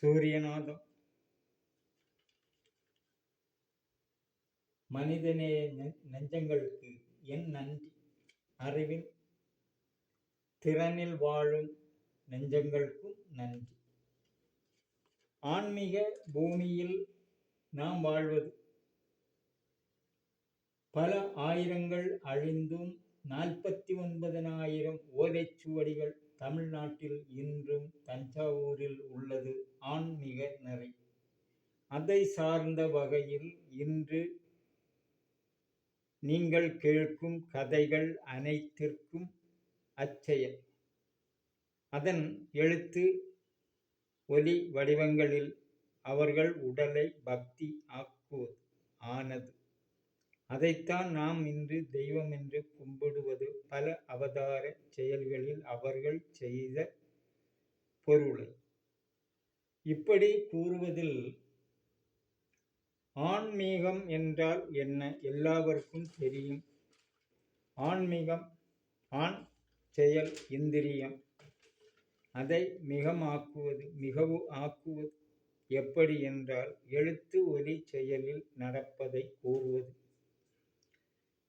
சூரியநாதம். மனிதநேய நெஞ்சங்களுக்கு என் நன்றி. அறிவின் திறனில் வாழும் நெஞ்சங்களுக்கும் நன்றி. ஆன்மீக பூமியில் நாம் வாழ்வது பல ஆயிரங்கள் அழிந்தும் 49,000 ஓலைச்சுவடிகள் தமிழ்நாட்டில் இன்றும் தஞ்சாவூரில் உள்ளது ஆன்மீக நிறை. அதை சார்ந்த வகையில் இன்று நீங்கள் கேட்கும் கதைகள் அனைத்திற்கும் அச்செயல். அதன் எழுத்து ஒலி வடிவங்களில் அவர்கள் உடலை பக்தி ஆனது. அதைத்தான் நாம் இன்று தெய்வம் என்று கும்பிடுவது. பல அவதார செயல்களில் அவர்கள் செய்த பொருளை இப்படி கூறுவதில் ஆன்மீகம் என்றால் என்ன எல்லாருக்கும் தெரியும். ஆன்மீகம் ஆண் செயல் இந்திரியம். அதை மிகவும் ஆக்குவது எப்படி என்றால் எழுத்து ஒலி செயலில் நடப்பதை கூறுவது.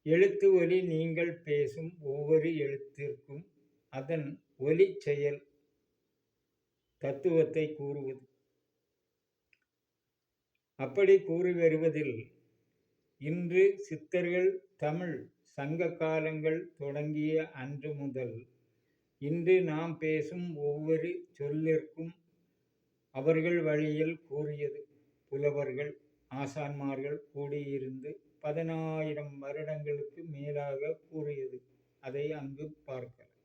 எழுத்து ஒலி நீங்கள் பேசும் ஒவ்வொரு எழுத்திற்கும் அதன் ஒலி செயல் தத்துவத்தை கூறுவது. அப்படி கூறி வருவதில் இன்று சித்தர்கள் தமிழ் சங்க காலங்கள் தொடங்கிய அன்று முதல் இன்று நாம் பேசும் ஒவ்வொரு சொல்லிற்கும் அவர்கள் வழியில் கூறியது. புலவர்கள் ஆசான்மார்கள் கூடியிருந்து 10,000 வருடங்களுக்கு மேலாக கூறியது. அதை அங்கு பார்க்கலாம்.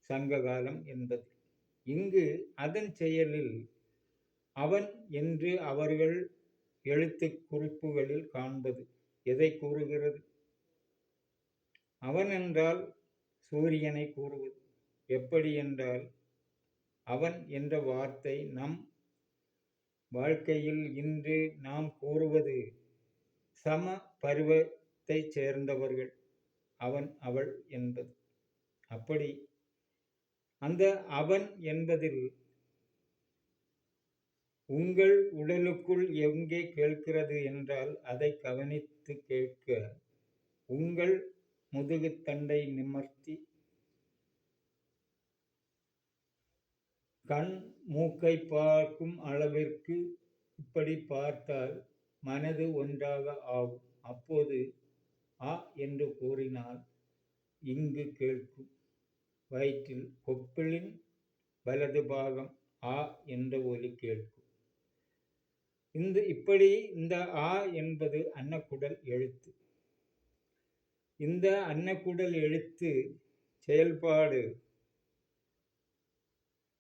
சங்க காலம் என்பது இங்கு அதன் செயலில் அவன் என்று அவர்கள் எழுத்து குறிப்புகளில் காண்பது எதை கூறுகிறது? அவன் என்றால் சூரியனை கூறுவது. எப்படி என்றால் அவன் என்ற வார்த்தை நம் வாழ்க்கையில் இன்று நாம் கூறுவது சம பருவத்தை சேர்ந்தவர்கள் அவன் அவள் என்பது. அப்படி அந்த அவன் என்பதில் உங்கள் உடலுக்குள் எங்கே கேட்கிறது என்றால் அதை கவனித்து கேட்க உங்கள் முதுகுத்தண்டை நிமர்த்தி கண் மூக்கை பார்க்கும் அளவிற்கு இப்படி பார்த்தால் மனது ஒன்றாக ஆகும். அப்போது ஆ என்று கூறினால் இங்கு கேட்கும். வயிற்றில் கொப்பிளின் வலது பாகம் ஆ என்ற ஒலி கேட்கும். இந்த ஆ என்பது அன்னக்குடல் எழுத்து. இந்த அன்னக்குடல் எழுத்து செயல்பாடு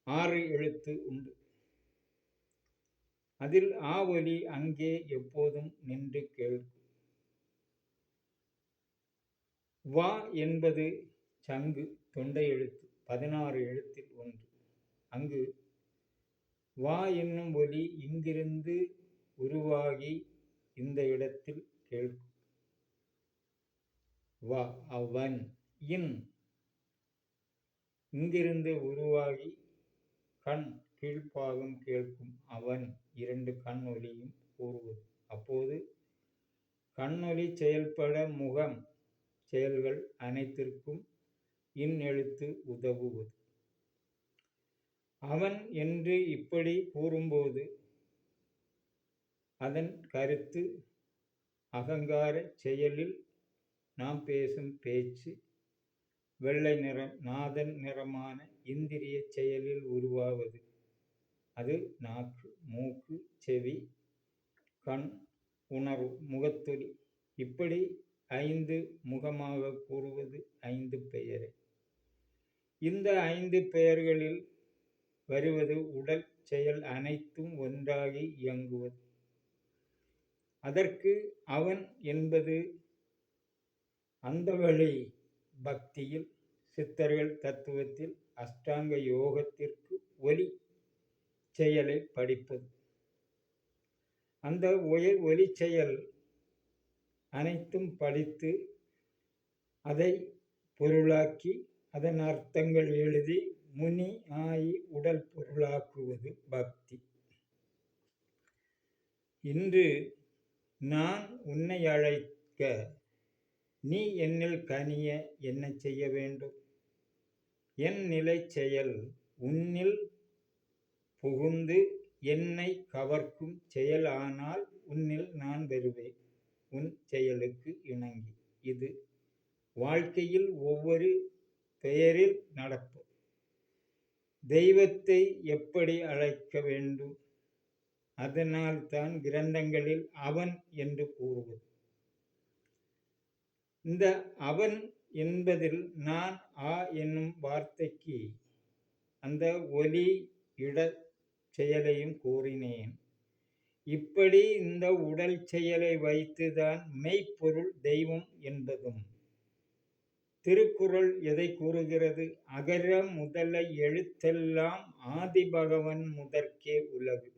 6 எழுத்து உண்டு. அதில் ஆ ஒலி அங்கே எப்போதும் நின்று கேட்கும். வா என்பது சங்கு தொண்டை எழுத்து 16 எழுத்தில் ஒன்று. அங்கு வா என்னும் ஒலி இங்கிருந்து உருவாகி இந்த இடத்தில் கேட்கும். வா அவன் இன் இங்கிருந்து உருவாகி கண் கீழ்ப்பாகம் கேட்கும். அவன் 2 கண் ஒலியும் கூறுவது. அப்போது கண்ணொலி செயல்பட முகம் செயல்கள் அனைத்திற்கும் இன் எழுத்து உதவுவது. அவன் என்று இப்படி கூறும்போது அதன் கருத்து அகங்கார செயலில் நாம் பேசும் பேச்சு வெள்ளை நிறம் நாதன் நிறமான இந்திரிய செயலில் உருவாவது. அது நாக்கு, மூக்கு, செவி, கண், உணர்வு, முகத்தொலி. இப்படி 5 முகமாக கூறுவது 5 பெயரை. இந்த 5 பெயர்களில் வருவது உடல் செயல் அனைத்தும் ஒன்றாகி இயங்குவது. அதற்கு அவன் என்பது அந்த வழி பக்தியில் சித்தர்கள் தத்துவத்தில் அஷ்டாங்க யோகத்திற்கு ஒலி செயலை படிப்பது. அந்த ஒலி செயல் அனைத்தும் படித்து அதை பொருளாக்கி அதன் அர்த்தங்கள் எழுதி முனி ஆயி உடல் பொருளாக்குவது பக்தி. இன்று நான் உன்னை அழைக்க நீ என்னில் கனிய என்ன செய்ய வேண்டும்? என் நிலைச் செயல் உன்னில் புகுந்து என்னை கவர்க்கும் செயல் ஆனால் உன்னில் நான் வருவேன் உன் செயலுக்கு இணங்கி. இது வாழ்க்கையில் ஒவ்வொரு பெயரில் நடப்பது. தெய்வத்தை எப்படி அழைக்க வேண்டும்? அதனால் தான் கிரந்தங்களில் அவன் என்று கூறுவது. இந்த அவன் என்பதில் நான் ஆ என்னும் வார்த்தைக்கு அந்த ஒலி இட செயலையும் கூறினேன். இப்படி இந்த உடல் செயலை வைத்துதான் மெய்ப்பொருள் தெய்வம் என்பதும். திருக்குறள் எதை கூறுகிறது? அகர முதல எழுத்தெல்லாம் ஆதிபகவன் முதற்கே உலகு.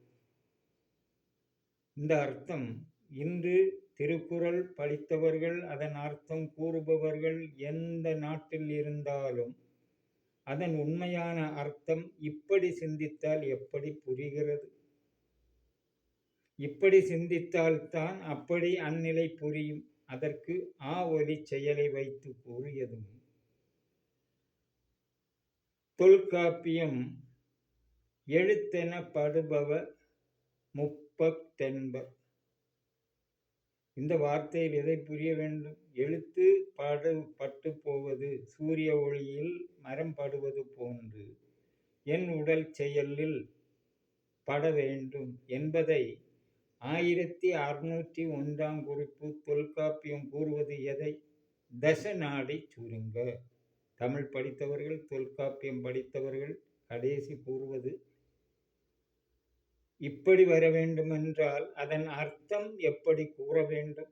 இந்த அர்த்தம் இன்று திருக்குறள் படித்தவர்கள், அதன் அர்த்தம் கூறுபவர்கள் எந்த நாட்டில் இருந்தாலும் அதன் உண்மையான அர்த்தம் இப்படி சிந்தித்தால் எப்படி புரிகிறது? இப்படி சிந்தித்தால்தான் அப்படி அந்நிலை புரியும். அதற்கு ஆ ஒலி செயலை வைத்து கூறியதும். தொல்காப்பியம் எழுத்தெனப்படுபவ முப்பத்தென்பர். இந்த வார்த்தையில் எதை புரிய வேண்டும்? எழுத்து பட்டு போவது சூரிய ஒளியில் மரம் படுவது போன்று என் உடல் செயலில் பட வேண்டும் என்பதை 1601 குறிப்பு தொல்காப்பியம் கூறுவது எதை? தசநாடி சுருங்க. தமிழ் படித்தவர்கள், தொல்காப்பியம் படித்தவர்கள் கடைசி கூறுவது இப்படி வர வேண்டுமென்றால் அதன் அர்த்தம் எப்படி கூற வேண்டும்?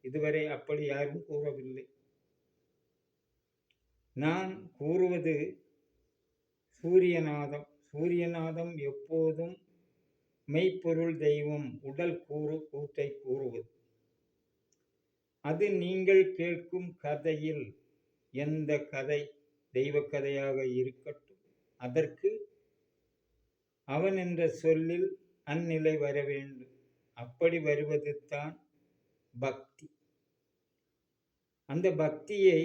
இதுவரை அப்படி யாரும் கூறவில்லை. நான் கூறுவது சூரியநாதம். சூரியநாதம் எப்போதும் மெய்ப்பொருள் தெய்வம் உடல் கூற்றை கூறுவது. அது நீங்கள் கேட்கும் கதையில் எந்த கதை தெய்வ கதையாக இருக்கட்டும், அதற்கு அவன் என்ற சொல்லில் அந்நிலை வர வேண்டும். அப்படி வருவது தான் பக்தி. அந்த பக்தியை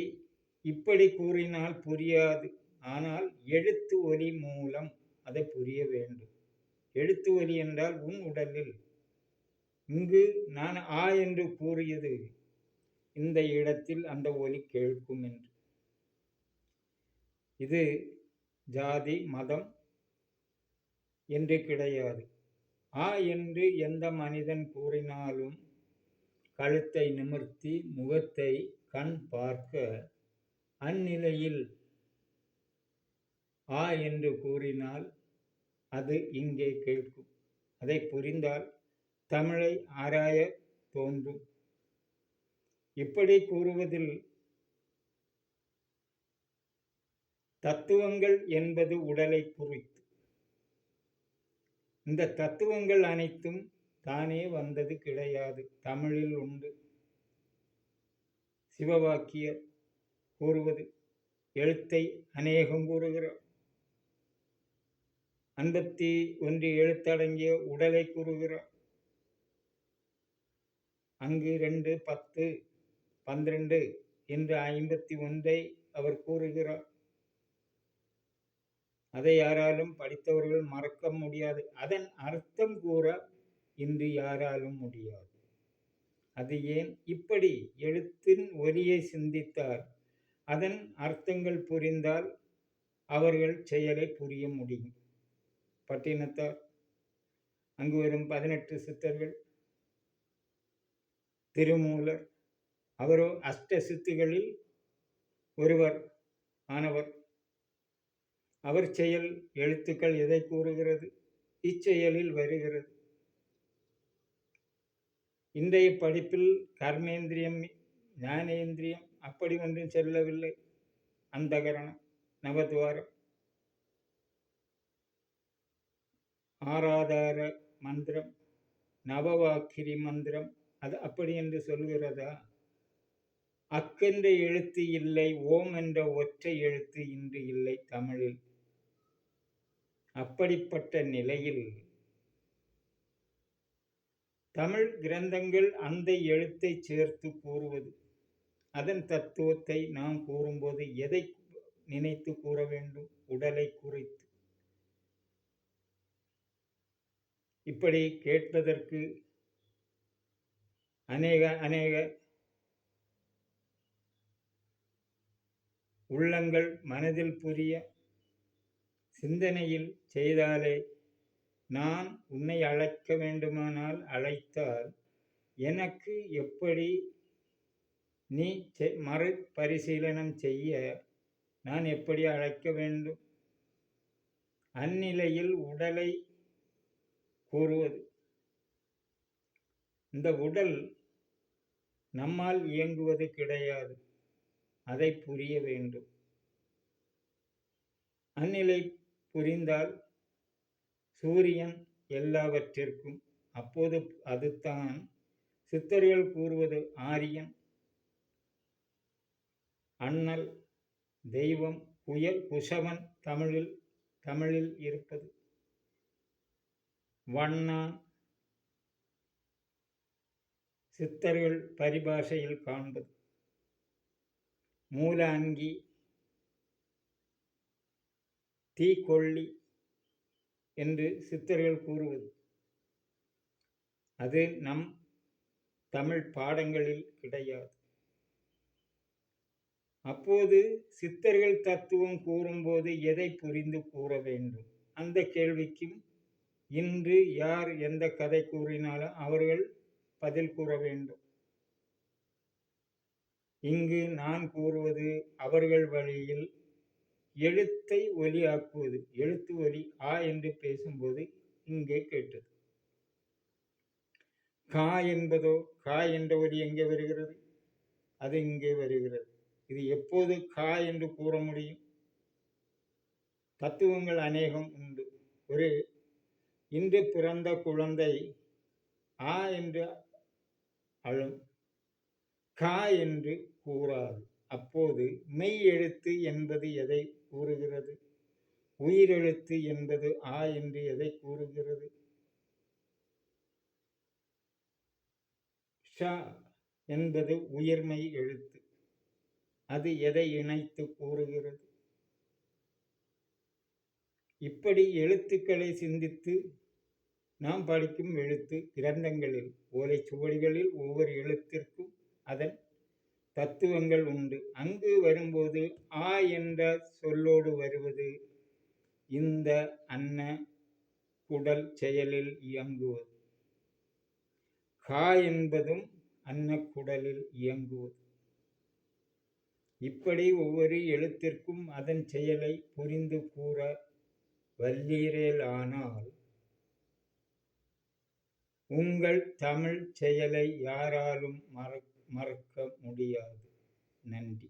இப்படி கூறினால் புரியாது. ஆனால் எழுத்து ஒலி மூலம் அதை புரிய வேண்டும். எழுத்து ஒலி என்றால் உன் உடலில். இங்கு நான் ஆ என்று கூறியது இந்த இடத்தில் அந்த ஒலி கேட்கும் என்று. இது ஜாதி மதம் என்று கிடையாது. ஆ என்று எந்த மனிதன் கூறினாலும் கழுத்தை நிமிர்த்தி முகத்தை கண் பார்க்க அந்நிலையில் ஆ என்று கூறினால் அது இங்கே கேட்கும். அதை புரிந்தால் தமிழை ஆராய தோன்றும். இப்படி கூறுவதில் தத்துவங்கள் என்பது உடலை குறித்து. இந்த தத்துவங்கள் அனைத்தும் தானே வந்தது கிடையாது. தமிழில் உண்டு. சிவவாக்கியர் கூறுவது எழுத்தை அநேகம் கூறுகிறார். 51 எழுத்தடங்கிய உடலை கூறுகிறார். அங்கு 2, 10, 12 என்று 51 அவர் கூறுகிறார். அதை யாராலும் படித்தவர்கள் மறக்க முடியாது. அதன் அர்த்தம் கூற இன்று யாராலும் முடியாது. அது ஏன்? இப்படி எழுத்தின் ஒலியை சிந்தித்தால், அதன் அர்த்தங்கள் புரிந்தால் அவர்கள் செயலை புரிய முடியும். பட்டினத்தார், அங்கு வரும் 18 சித்தர்கள், திருமூலர், அவரோ அஷ்ட சித்துகளில் ஒருவர் ஆனவர். அவர் செயல் எழுத்துக்கள் எதை கூறுகிறது? இச்செயலில் வருகிறது. இன்றைய படிப்பில் கர்மேந்திரியம், ஞானேந்திரியம் அப்படி ஒன்றும் செல்லவில்லை. அந்தகரணம், நவத்வாரம், ஆராதார மந்திரம், நவவாக்கிரி மந்திரம் அது அப்படி என்று சொல்கிறதா? அக்கென்ற எழுத்து இல்லை, ஓம் என்ற ஒற்றை எழுத்து இன்று இல்லை தமிழில். அப்படிப்பட்ட நிலையில் தமிழ் கிரந்தங்கள் அந்த எழுத்தைச் சேர்த்து கூறுவது, அதன் தத்துவத்தை நாம் கூறும்போது எதை நினைத்து கூற வேண்டும்? உடலை குறித்து. இப்படி கேட்பதற்கு அநேக உள்ளங்கள் மனதில் புரிய சிந்தனையில் செய்தாலே, நான் உன்னை அழைக்க வேண்டுமானால் அழைத்தால் எனக்கு எப்படி நீ மறுபரிசீலனம் செய்ய நான் எப்படி அழைக்க வேண்டும்? அந்நிலையில் உடலை கூறுவது. இந்த உடல் நம்மால் இயங்குவது கிடையாது, அதை புரிய வேண்டும். அந்நிலை புரிந்தால் சூரியன் எல்லாவற்றிற்கும், அப்போது அதுதான் சித்தர்கள் கூறுவது ஆரியன், அண்ணல், தெய்வம், குசவன் தமிழில் இருப்பது, வண்ணான் சித்தர்கள் பரிபாஷையில் காண்பது, மூல அங்கி, தீக்கொள்ளி என்று சித்தர்கள் கூறுவது. அது நம் தமிழ் பாடங்களில் கிடையாது. அப்போது சித்தர்கள் தத்துவம் கூறும்போது எதை புரிந்து கூற வேண்டும்? அந்த கேள்விக்கும் இன்று யார் எந்த கதை கூறினாலும் அவர்கள் பதில் கூற வேண்டும். இங்கு நான் கூறுவது அவர்கள் வழியில் எழுத்தை ஒலியாக்குவது. எழுத்து ஒலி ஆ என்று பேசும்போது இங்கே கேட்டது. கா என்பதோ, கா என்ற ஒலி எங்கே வருகிறது? அது இங்கே வருகிறது. இது எப்போது கா என்று கூற முடியும்? தத்துவங்கள் அநேகம் உண்டு. ஒரு இன்று பிறந்த குழந்தை ஆ என்று அழும், கா என்று கூறாது. அப்போது மெய் எழுத்து என்பது எதை கூறுகிறது? உயிரெழுத்து என்பது ஆ என்று எதை கூறுகிறது? ஷா என்பது உயிர்மை எழுத்து, அது எதை இணைத்து கூறுகிறது? இப்படி எழுத்துக்களை சிந்தித்து நாம் படிக்கும் எழுத்து கிரந்தங்களில், ஓலைச்சுவடிகளில் ஒவ்வொரு எழுத்திற்கும் அதன் தத்துவங்கள் உண்டு. அங்கு வரும்போது ஆ என்ற சொல்லோடு வருவது இந்த அன்ன குடல் செயலில் இயங்குவது, கா என்பதும் அன்ன குடலில் இயங்குவது. இப்படி ஒவ்வொரு எழுத்திற்கும் அதன் செயலை புரிந்து கூற வல்லீரேல் ஆனால் உங்கள் தமிழ் செயலை யாராலும் மறக்க முடியாது. நன்றி.